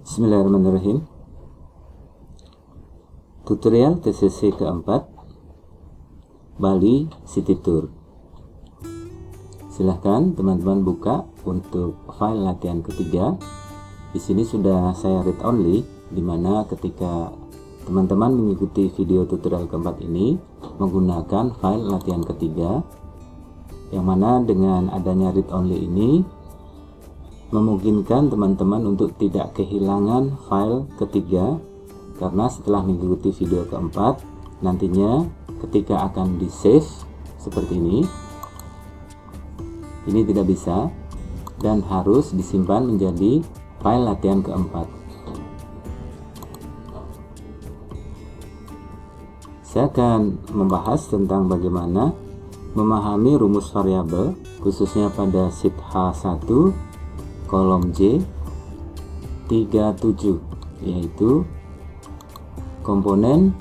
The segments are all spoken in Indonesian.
Bismillahirrahmanirrahim. Tutorial TCC keempat, Bali City Tour. Silahkan teman-teman buka untuk file latihan ketiga. Di sini sudah saya read only, dimana ketika teman-teman mengikuti video tutorial keempat ini menggunakan file latihan ketiga, yang mana dengan adanya read only ini memungkinkan teman-teman untuk tidak kehilangan file ketiga, karena setelah mengikuti video keempat nantinya ketika akan di save seperti ini tidak bisa dan harus disimpan menjadi file latihan keempat. Saya akan membahas tentang bagaimana memahami rumus variabel, khususnya pada sheet H1 kolom J 37, yaitu komponen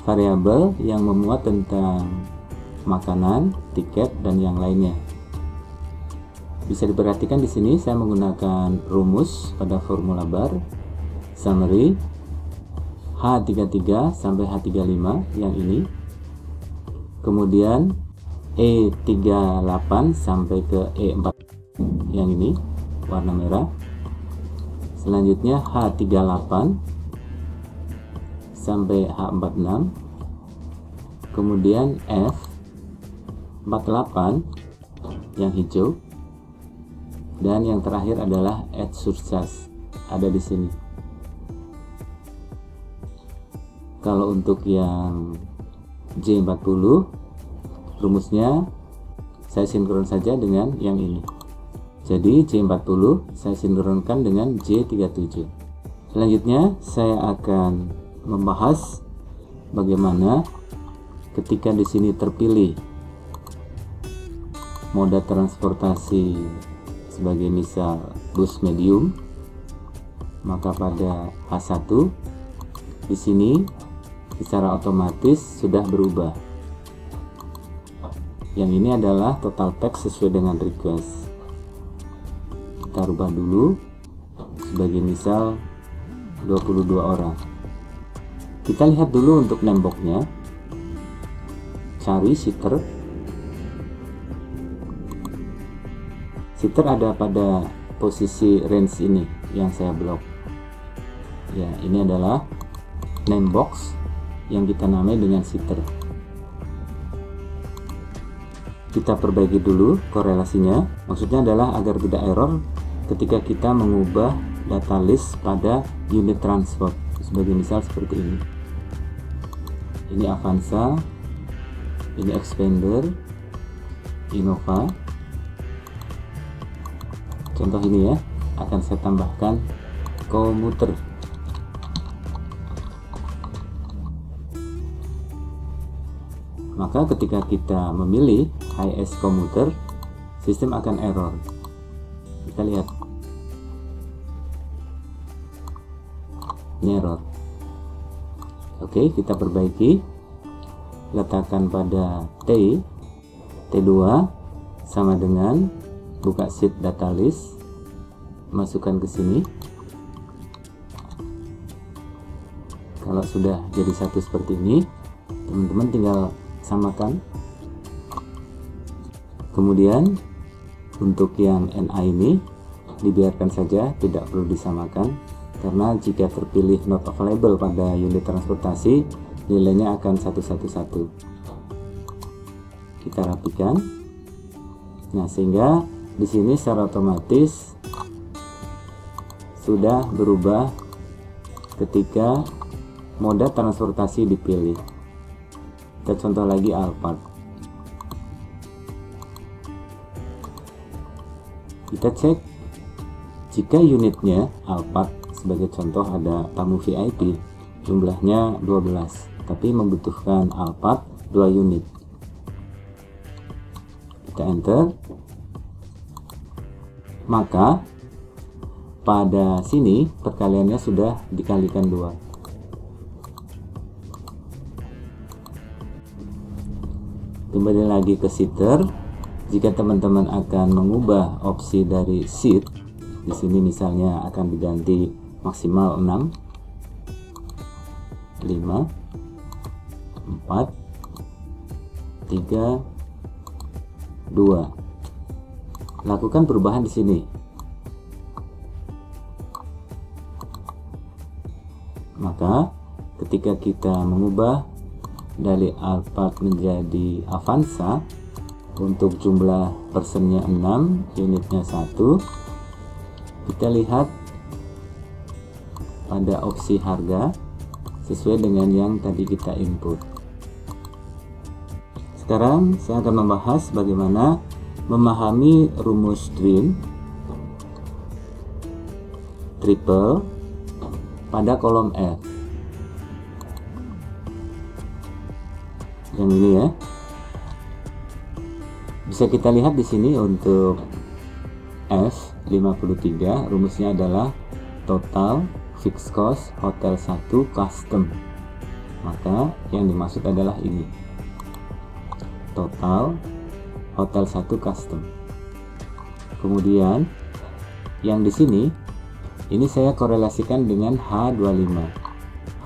variabel yang memuat tentang makanan, tiket, dan yang lainnya. Bisa diperhatikan di sini saya menggunakan rumus pada formula bar summary H33 sampai H35 yang ini, kemudian E38 sampai ke E4 yang ini warna merah, selanjutnya H38 sampai H46, kemudian F48 yang hijau, dan yang terakhir adalah add sources ada di sini. Kalau untuk yang J40 rumusnya saya sinkron saja dengan yang ini. Jadi J40 saya sinkronkan dengan J37. Selanjutnya saya akan membahas bagaimana ketika di sini terpilih moda transportasi sebagai misal bus medium, maka pada H1 di sini secara otomatis sudah berubah. Yang ini adalah total text sesuai dengan request. Kita rubah dulu sebagai misal 22 orang. Kita lihat dulu untuk name box-nya, cari seater. Seater ada pada posisi range ini yang saya blok. Ya, ini adalah name box yang kita namai dengan seater. Kita perbaiki dulu korelasinya, maksudnya adalah agar tidak error ketika kita mengubah data list pada unit transport, sebagai misal seperti ini. Ini Avanza, ini Expander, Innova. Contoh ini ya, akan saya tambahkan komuter. Maka ketika kita memilih HS komuter, sistem akan error. Kita lihat ini error. Oke, kita perbaiki, letakkan pada T2 sama dengan buka sheet data list, masukkan ke sini. Kalau sudah jadi satu seperti ini, teman-teman tinggal samakan. Kemudian untuk yang NA ini dibiarkan saja, tidak perlu disamakan, karena jika terpilih not available pada unit transportasi, nilainya akan 111. Kita rapikan. Nah, sehingga di sini secara otomatis sudah berubah ketika moda transportasi dipilih. Kita contoh lagi Alphard. Kita cek jika unitnya Alphard, sebagai contoh ada tamu VIP, jumlahnya 12, tapi membutuhkan Alphard 2 unit. Kita enter. Maka pada sini perkaliannya sudah dikalikan 2. Kembali lagi ke seater. Jika teman-teman akan mengubah opsi dari seat, di sini misalnya akan diganti maksimal 6, 5, 4, 3, 2. Lakukan perubahan di sini. Maka ketika kita mengubah dari Alphard menjadi Avanza, untuk jumlah persennya 6, unitnya 1, kita lihat pada opsi harga sesuai dengan yang tadi kita input. Sekarang saya akan membahas bagaimana memahami rumus Twin triple pada kolom F. Yang ini ya. Bisa kita lihat di sini untuk F53 rumusnya adalah total fixed cost hotel 1 custom. Maka yang dimaksud adalah ini. Total hotel 1 custom. Kemudian yang di sini ini saya korelasikan dengan H25.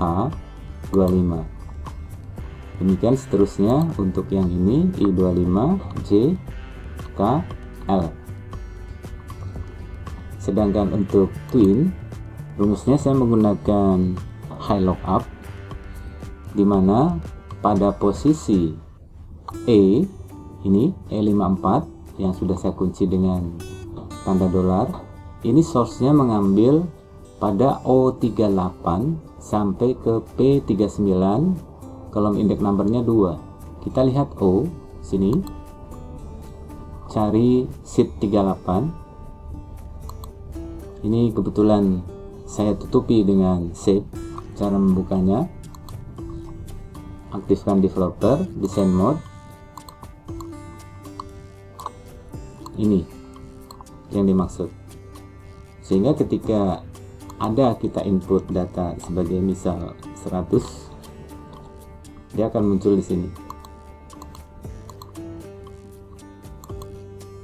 H25. Demikian seterusnya untuk yang ini I25, J, K, L. Sedangkan untuk Twin rumusnya saya menggunakan high lockup, di mana pada posisi E ini E54 yang sudah saya kunci dengan tanda dolar, ini source-nya mengambil pada O38 sampai ke P39, kolom indeks numbernya 2. Kita lihat O sini, cari sheet 38. Ini kebetulan saya tutupi dengan shape. Cara membukanya, aktifkan developer, design mode. Ini yang dimaksud. Sehingga ketika ada kita input data sebagai misal 100, dia akan muncul di sini.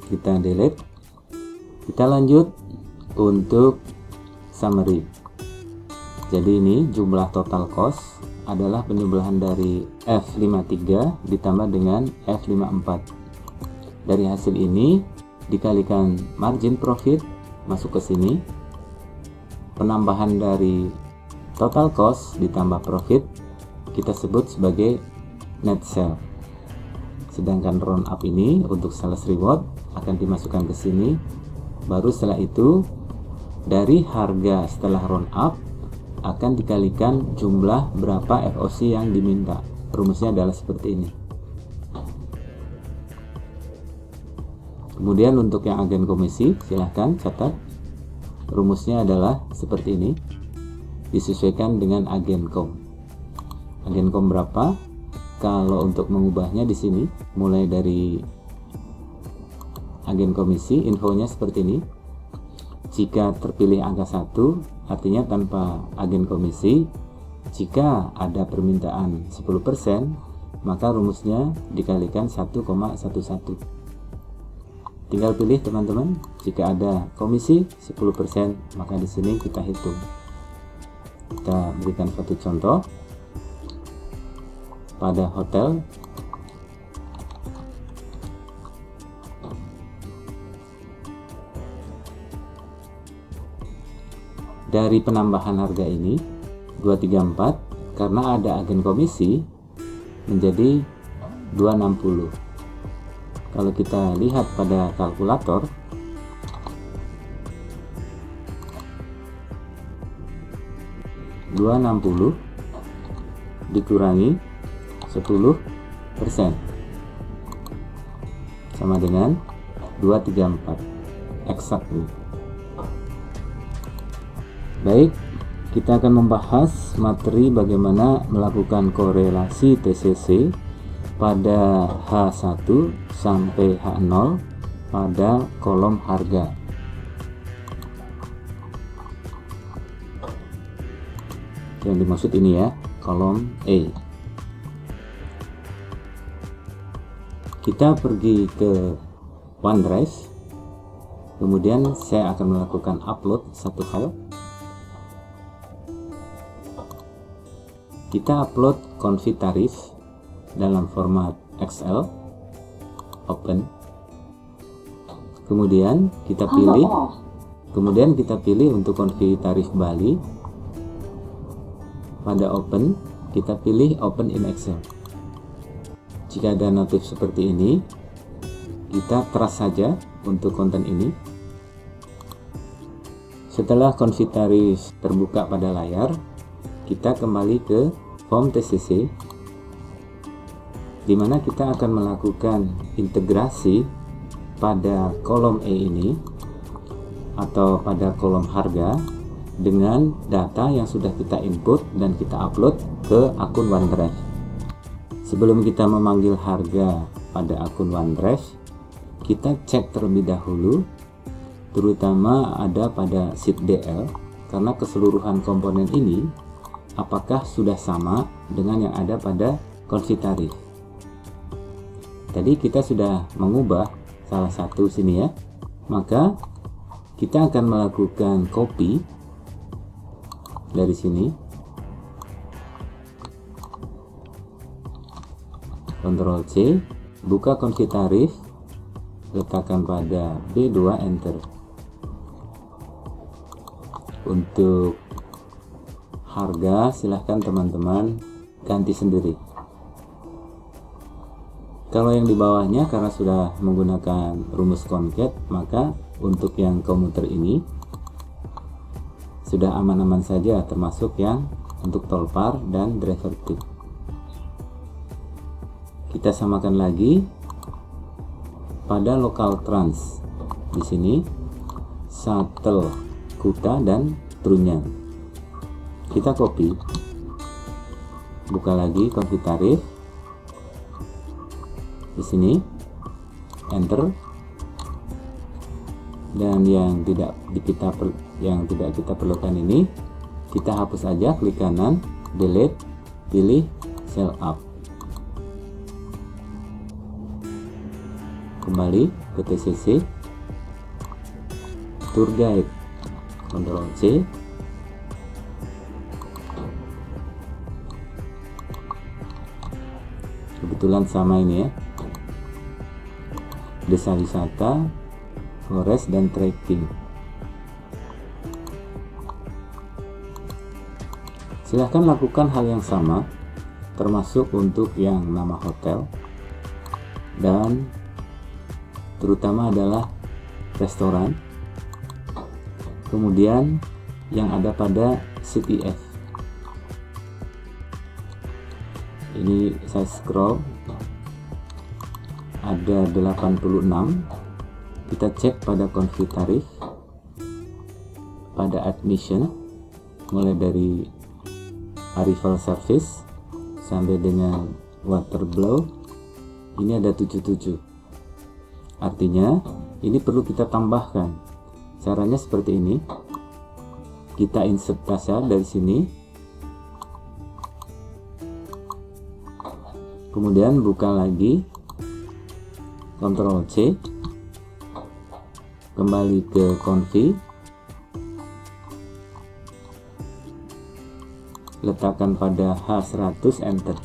Kita delete. Kita lanjut untuk summary. Jadi ini jumlah total cost adalah penjumlahan dari F53 ditambah dengan F54. Dari hasil ini dikalikan margin profit masuk ke sini, penambahan dari total cost ditambah profit kita sebut sebagai net sale. Sedangkan round up ini untuk sales reward akan dimasukkan ke sini. Baru setelah itu dari harga setelah round up akan dikalikan jumlah berapa FOC yang diminta. Rumusnya adalah seperti ini. Kemudian untuk yang agen komisi, silahkan catat. Rumusnya adalah seperti ini. Disesuaikan dengan agen kom. Agen kom berapa? Kalau untuk mengubahnya di sini, mulai dari agen komisi, infonya seperti ini. Jika terpilih angka 1, artinya tanpa agen komisi. Jika ada permintaan 10%, maka rumusnya dikalikan 1,11. Tinggal pilih teman-teman. Jika ada komisi 10%, maka di sini kita hitung. Kita berikan suatu contoh pada hotel. Dari penambahan harga ini 234, karena ada agen komisi menjadi 260. Kalau kita lihat pada kalkulator, (260) dikurangi 10% sama dengan 234, eksak nih. Baik, kita akan membahas materi bagaimana melakukan korelasi TCC pada H1 sampai H0 pada kolom harga. Yang dimaksud ini ya, kolom E. Kita pergi ke OneDrive, kemudian saya akan melakukan upload satu file. kita upload konfi tarif dalam format Excel, open. Kemudian kita pilih untuk konfi tarif Bali. Pada open, kita pilih open in Excel. Jika ada notif seperti ini, kita trust saja untuk konten ini. Setelah konfi tarif terbuka pada layar, kita kembali ke form TCC, di mana kita akan melakukan integrasi pada kolom E ini atau pada kolom harga dengan data yang sudah kita input dan kita upload ke akun OneDrive. Sebelum kita memanggil harga pada akun OneDrive, kita cek terlebih dahulu, terutama ada pada sheet DL, karena keseluruhan komponen ini apakah sudah sama dengan yang ada pada konfi tarif. Tadi kita sudah mengubah salah satu sini ya, maka kita akan melakukan copy dari sini, Ctrl C, buka konfi tarif, letakkan pada B2, enter. Untuk harga silahkan teman-teman ganti sendiri. Kalau yang di bawahnya karena sudah menggunakan rumus concat, maka untuk yang komuter ini sudah aman-aman saja, termasuk yang untuk tolpar dan driver tip. Kita samakan lagi pada local trans. Di sini shuttle, Kuta dan Trunyan. Kita copy, buka lagi konfi tarif, di sini enter, dan yang tidak kita perlukan ini kita hapus aja, klik kanan, delete, pilih cell up, kembali ke TCC, tour guide, Ctrl C, kebetulan sama ini ya, desa wisata, forest dan trekking. Silahkan lakukan hal yang sama, termasuk untuk yang nama hotel dan terutama adalah restoran. Kemudian yang ada pada CTF ini saya scroll, ada 86. Kita cek pada konfi tarif, pada admission, mulai dari arrival service sampai dengan water blow, ini ada 77. Artinya ini perlu kita tambahkan. Caranya seperti ini, kita insert data dari sini, kemudian buka lagi, Ctrl C, kembali ke konfi, letakkan pada H100, enter.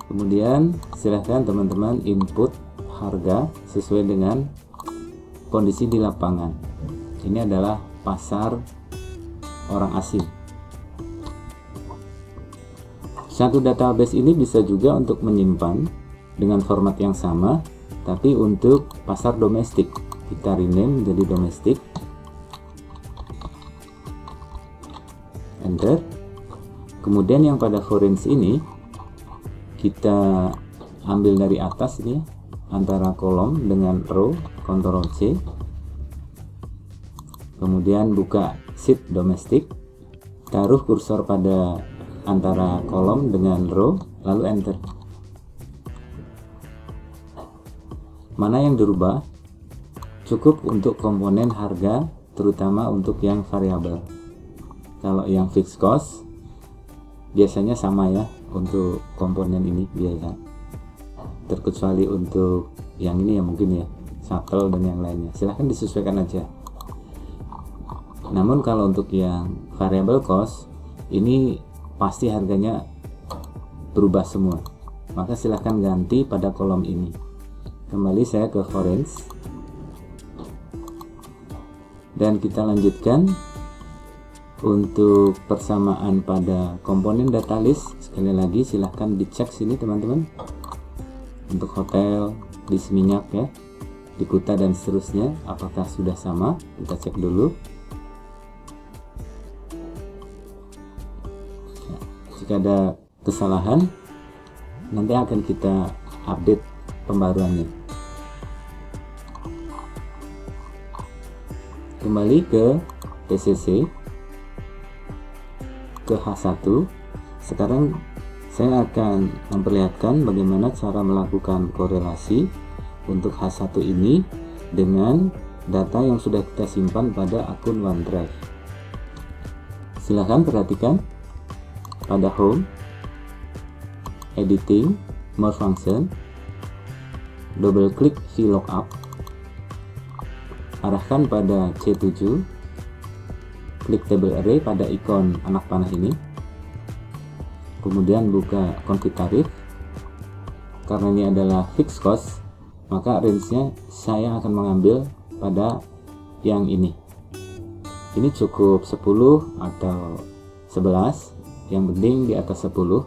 Kemudian silahkan teman-teman input harga sesuai dengan kondisi di lapangan. Ini adalah pasar orang asing. Satu database ini bisa juga untuk menyimpan dengan format yang sama, tapi untuk pasar domestik kita rename menjadi domestik, enter. Kemudian yang pada foreign ini kita ambil dari atas ini, antara kolom dengan row, Ctrl C, kemudian buka sheet domestik, taruh kursor pada antara kolom dengan row, lalu enter. Mana yang dirubah? Cukup untuk komponen harga, terutama untuk yang variabel. Kalau yang fixed cost biasanya sama ya untuk komponen ini biasa, terkecuali untuk yang ini ya mungkin ya shuttle dan yang lainnya. Silahkan disesuaikan aja. Namun kalau untuk yang variable cost ini pasti harganya berubah semua, maka silahkan ganti pada kolom ini. Kembali saya ke Foreigns dan kita lanjutkan untuk persamaan pada komponen data list. Sekali lagi silahkan dicek sini teman-teman, untuk hotel, bis minyak ya, di Kuta dan seterusnya, apakah sudah sama. Kita cek dulu. Jika ada kesalahan, nanti akan kita update pembaruannya. Kembali ke PCC, ke H1. Sekarang saya akan memperlihatkan bagaimana cara melakukan korelasi untuk H1 ini dengan data yang sudah kita simpan pada akun OneDrive. Silahkan perhatikan pada Home, Editing, More Function, double klik VLOOKUP, arahkan pada C7, klik Table Array pada ikon anak panah ini, kemudian buka config tarif. Karena ini adalah fixed cost, maka range-nya saya akan mengambil pada yang ini. Ini cukup 10 atau 11, yang penting di atas 10.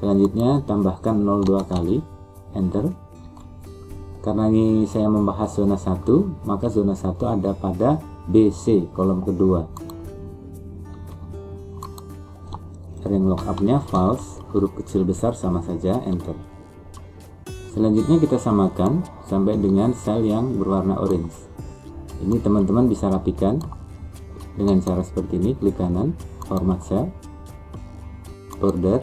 Selanjutnya tambahkan 02 kali, enter. Karena ini saya membahas zona 1, maka zona 1 ada pada BC, kolom kedua. Range lookup-nya false, huruf kecil besar sama saja, enter. Selanjutnya kita samakan sampai dengan sel yang berwarna orange. Ini teman-teman bisa rapikan dengan cara seperti ini. Klik kanan, format cell, border,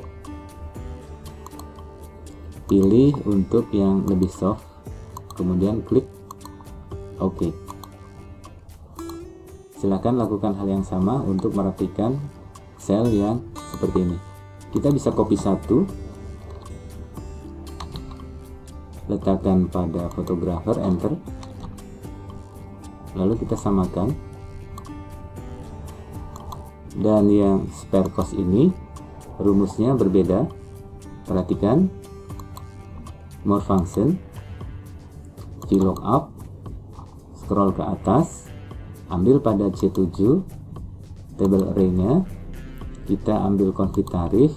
pilih untuk yang lebih soft, kemudian klik OK. Silakan lakukan hal yang sama untuk merapikan sel yang seperti ini. Kita bisa copy satu, letakkan pada fotografer, enter, lalu kita samakan. Dan yang spare cost ini rumusnya berbeda. Perhatikan, more function, VLOOKUP, scroll ke atas, ambil pada C7 table array-nya, kita ambil config tarif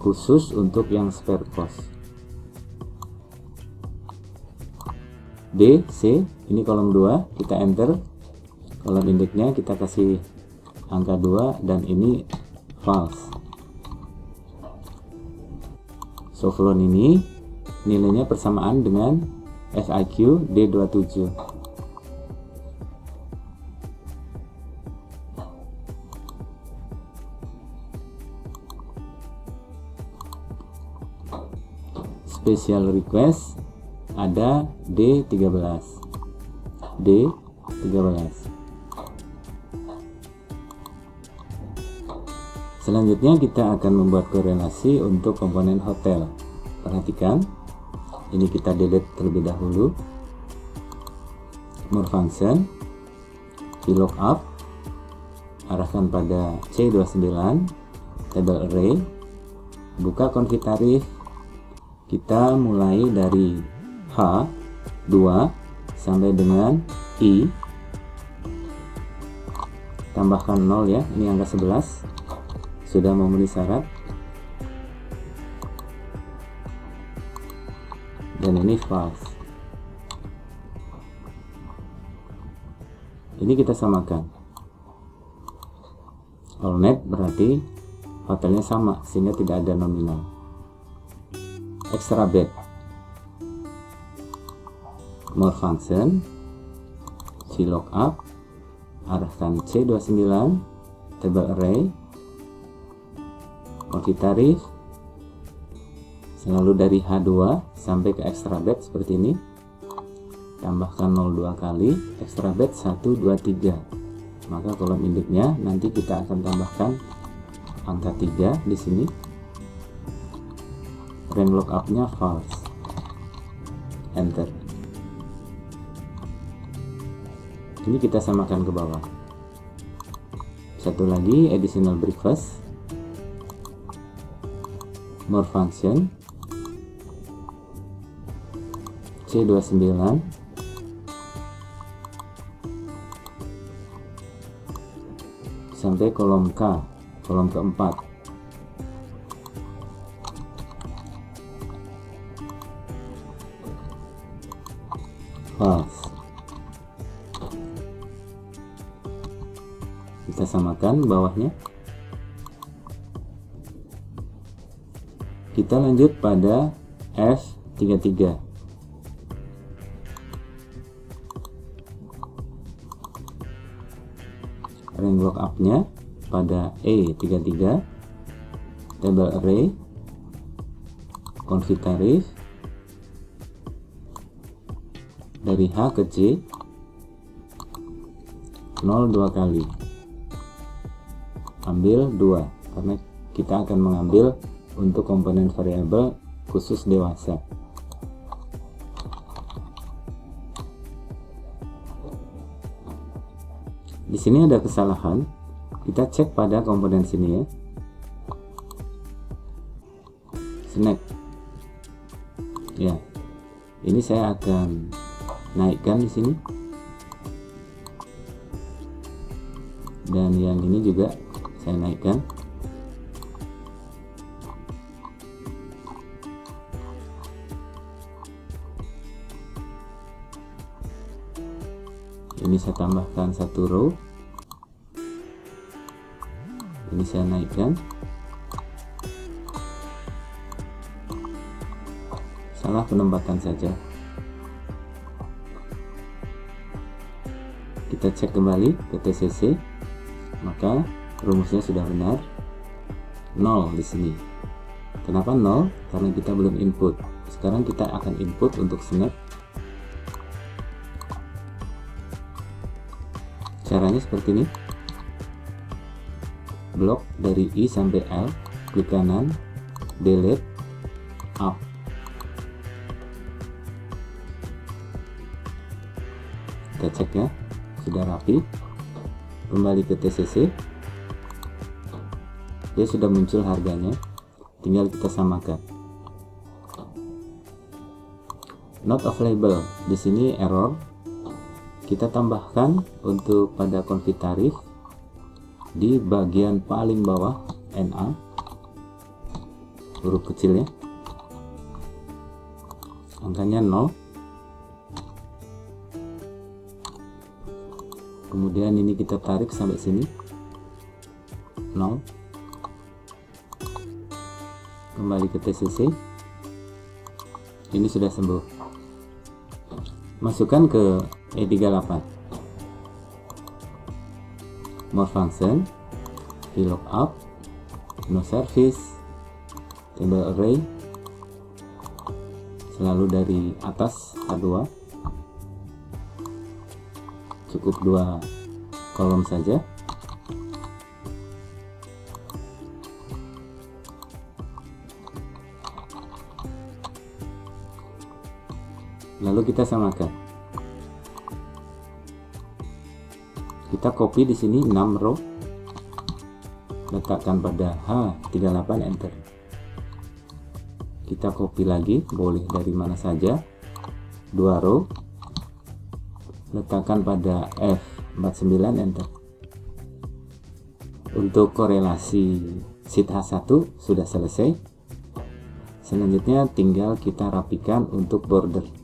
khusus untuk yang spare cost. D, C, ini kolom 2, kita enter. Kolom indeksnya kita kasih angka 2 dan ini false. Softloan ini nilainya persamaan dengan FIQ D27. Special request ada D13. D13. Selanjutnya kita akan membuat korelasi untuk komponen hotel. Perhatikan, ini kita delete terlebih dahulu. More function, VLOOKUP, arahkan pada C29, table array, buka config tarif. Kita mulai dari H2 sampai dengan I, tambahkan 0 ya, ini angka 11, sudah memenuhi syarat. Dan ini false. Ini kita samakan. All net berarti hotelnya sama, sehingga tidak ada nominal. Extra bed, more function, VLOOKUP, arahkan C29, table array, config tarif, selalu dari H2 sampai ke extra bed seperti ini, tambahkan 02 kali, extra bed 1, 2, 3, maka kolom induknya nanti kita akan tambahkan angka 3 di sini. Range lookup-nya false, enter. Ini kita samakan ke bawah. Satu lagi, additional breakfast, more function, C29 sampai kolom K, kolom keempat. False. Kita samakan bawahnya. Kita lanjut pada F33. Rank lookup-nya pada E33, table array, config tarif, dari H ke C 0 2 kali, ambil 2 karena kita akan mengambil untuk komponen variabel khusus dewasa. Di sini ada kesalahan, kita cek pada komponen sini ya, snack ya. Ini saya akan naikkan di sini, dan yang ini juga saya naikkan. Ini saya tambahkan satu row, ini saya naikkan. Salah penempatan saja. Kita cek kembali ke TCC, maka rumusnya sudah benar, 0 di sini. Kenapa 0? Karena kita belum input. Sekarang kita akan input untuk snap. Caranya seperti ini. Blok dari I sampai L, klik kanan, delete, up. Kita cek ya, sudah rapi. Kembali ke TCC, dia sudah muncul harganya, tinggal kita samakan. Not available, di sini error. Kita tambahkan untuk pada config tarif di bagian paling bawah, NA, huruf kecil ya, angkanya 0. Kemudian ini kita tarik sampai sini 0. Kembali ke TCC, ini sudah sembuh. Masukkan ke E38, more function, VLOOKUP, no service, table array, selalu dari atas H2, cukup 2 kolom saja. Lalu kita samakan. Kita copy di sini 6 row, letakkan pada H38, enter. Kita copy lagi, boleh dari mana saja, 2 row, letakkan pada F49, enter. Untuk korelasi sheet H1 sudah selesai. Selanjutnya tinggal kita rapikan untuk border.